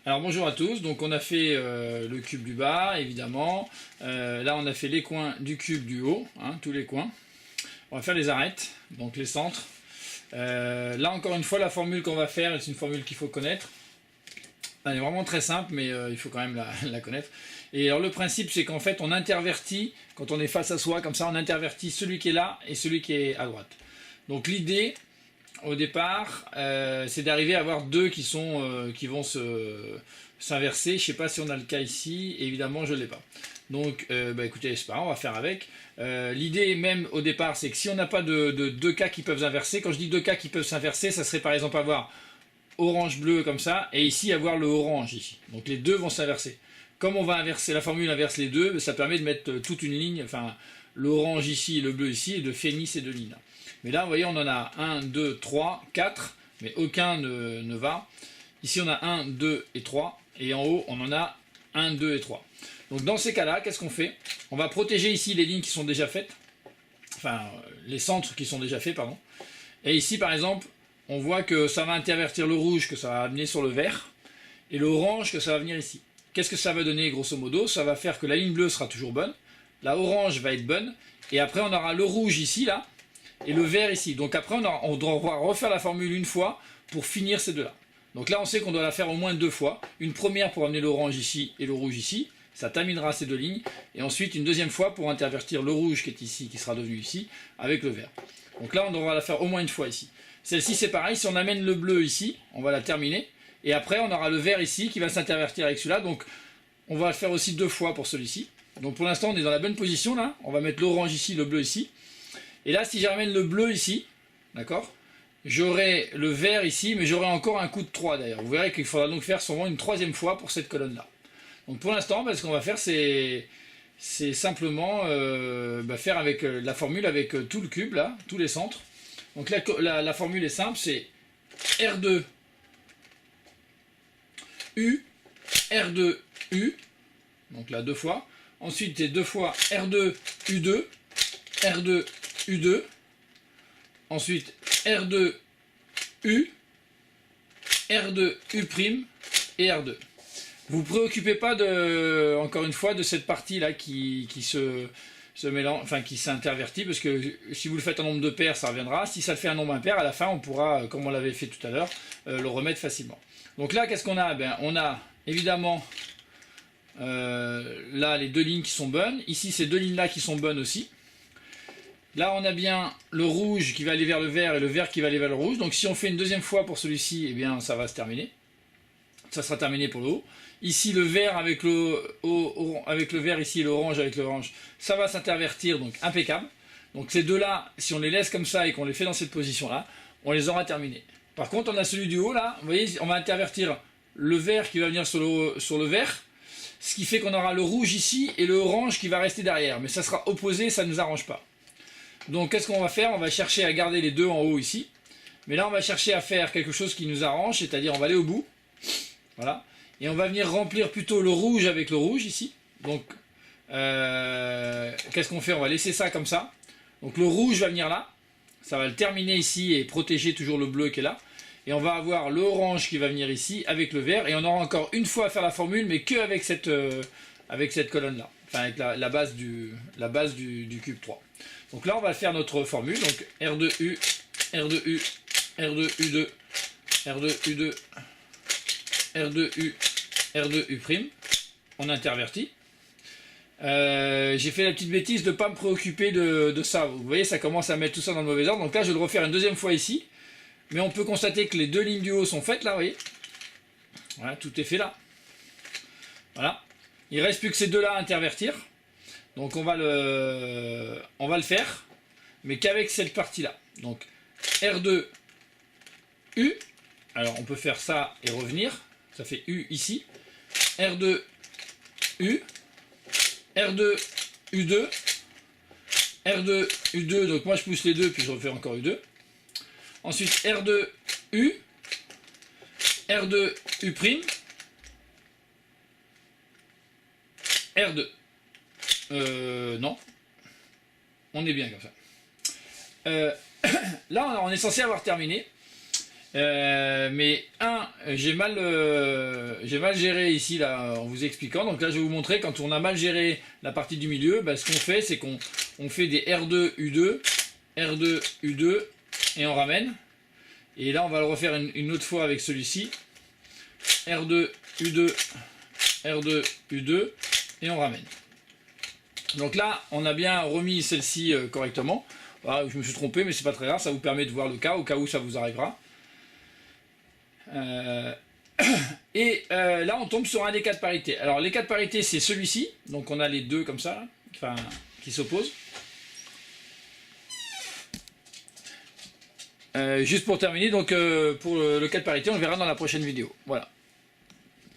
Alors bonjour à tous, donc on a fait le cube du bas évidemment, là on a fait les coins du cube du haut, hein, tous les coins. On va faire les arêtes, donc les centres. Là encore une fois la formule qu'on va faire, c'est une formule qu'il faut connaître. Elle est vraiment très simple mais il faut quand même la connaître. Et alors le principe c'est qu'en fait on intervertit, quand on est face à soi comme ça, on intervertit celui qui est là et celui qui est à droite. Donc l'idée au départ, c'est d'arriver à avoir deux qui vont s'inverser. Je ne sais pas si on a le cas ici, évidemment je ne l'ai pas. Donc écoutez, c'est pas grave, on va faire avec. L'idée même au départ, c'est que si on n'a pas de deux cas qui peuvent s'inverser, quand je dis deux cas qui peuvent s'inverser, ça serait par exemple avoir orange-bleu comme ça, et ici avoir le orange ici. Donc les deux vont s'inverser. Comme on va inverser, la formule inverse les deux, ça permet de mettre toute une ligne, enfin l'orange ici et le bleu ici, et de finir ces deux lignes-là. Mais là, vous voyez, on en a 1, 2, 3, 4, mais aucun ne va. Ici, on a 1, 2 et 3, et en haut, on en a 1, 2 et 3. Donc dans ces cas-là, qu'est-ce qu'on fait? On va protéger ici les lignes qui sont déjà faites, enfin, les centres qui sont déjà faits, pardon. Et ici, par exemple, on voit que ça va intervertir le rouge, que ça va amener sur le vert, et le orange, que ça va venir ici. Qu'est-ce que ça va donner, grosso modo? Ça va faire que la ligne bleue sera toujours bonne, la orange va être bonne, et après, on aura le rouge ici, là, et le vert ici. Donc après, on doit refaire la formule une fois pour finir ces deux-là. Donc là, on sait qu'on doit la faire au moins deux fois. Une première pour amener l'orange ici et le rouge ici. Ça terminera ces deux lignes. Et ensuite, une deuxième fois pour intervertir le rouge qui est ici, qui sera devenu ici, avec le vert. Donc là, on devra la faire au moins une fois ici. Celle-ci, c'est pareil. Si on amène le bleu ici, on va la terminer. Et après, on aura le vert ici qui va s'intervertir avec celui-là. Donc, on va le faire aussi deux fois pour celui-ci. Donc pour l'instant, on est dans la bonne position là. On va mettre l'orange ici, le bleu ici. Et là, si je ramène le bleu ici, d'accord, j'aurai le vert ici, mais j'aurai encore un coup de 3 d'ailleurs. Vous verrez qu'il faudra donc faire sûrement une troisième fois pour cette colonne-là. Donc pour l'instant, ce qu'on va faire, c'est simplement faire avec la formule, avec tout le cube, là, tous les centres. Donc la formule est simple, c'est R2U, R2U, donc là deux fois. Ensuite, c'est deux fois R2U2, R2U2, ensuite R2U, R2U' et R2. Vous ne vous préoccupez pas encore une fois de cette partie là qui se mélange, enfin qui s'intervertit, parce que si vous le faites en nombre de paires, ça reviendra. Si ça le fait un nombre impair, à la fin on pourra, comme on l'avait fait tout à l'heure, le remettre facilement. Donc là, qu'est-ce qu'on a? On a évidemment là les deux lignes qui sont bonnes. Ici, ces deux lignes là qui sont bonnes aussi. Là, on a bien le rouge qui va aller vers le vert et le vert qui va aller vers le rouge. Donc, si on fait une deuxième fois pour celui-ci, eh bien, ça va se terminer. Ça sera terminé pour le haut. Ici, le vert avec le vert ici et l'orange avec l'orange, ça va s'intervertir, donc impeccable. Donc, ces deux-là, si on les laisse comme ça et qu'on les fait dans cette position-là, on les aura terminés. Par contre, on a celui du haut, là. Vous voyez, on va intervertir le vert qui va venir sur le vert, ce qui fait qu'on aura le rouge ici et le orange qui va rester derrière. Mais ça sera opposé, ça ne nous arrange pas. Donc qu'est-ce qu'on va faire? On va chercher à garder les deux en haut ici. Mais là on va chercher à faire quelque chose qui nous arrange, c'est-à-dire on va aller au bout. Voilà. Et on va venir remplir plutôt le rouge avec le rouge ici. Donc qu'est-ce qu'on fait? On va laisser ça comme ça. Donc le rouge va venir là. Ça va le terminer ici et protéger toujours le bleu qui est là. Et on va avoir l'orange qui va venir ici avec le vert. Et on aura encore une fois à faire la formule, mais qu'avec cette colonne-là. Enfin avec la base du cube 3. Donc là, on va faire notre formule. Donc R2U, R2U, R2U2, R2U2, R2U, R2U'. On intervertit. J'ai fait la petite bêtise de ne pas me préoccuper de ça. Vous voyez, ça commence à mettre tout ça dans le mauvais ordre. Donc là, je vais le refaire une deuxième fois ici. Mais on peut constater que les deux lignes du haut sont faites là, vous voyez. Voilà, tout est fait là. Voilà. Il ne reste plus que ces deux-là à intervertir. Donc on va le faire, mais qu'avec cette partie-là. Donc R2U, alors on peut faire ça et revenir, ça fait U ici, R2U, R2U2, R2U2, donc moi je pousse les deux, puis je refais encore U2. Ensuite R2U, R2U', R2. Non. On est bien comme ça. Là, on est censé avoir terminé. Mais j'ai mal géré ici là en vous expliquant. Donc là je vais vous montrer quand on a mal géré la partie du milieu, ce qu'on fait c'est qu'on fait des R2 U2, R2 U2 et on ramène. Et là on va le refaire une autre fois avec celui-ci, R2 U2, R2 U2 et on ramène. Donc là on a bien remis celle-ci correctement. Voilà, je me suis trompé mais c'est pas très grave, ça vous permet de voir le cas au cas où ça vous arrivera. Là on tombe sur un des cas de parité. Alors les cas de parité c'est celui-ci, donc on a les deux comme ça, enfin qui s'opposent. Juste pour terminer, donc pour le cas de parité on le verra dans la prochaine vidéo. Voilà.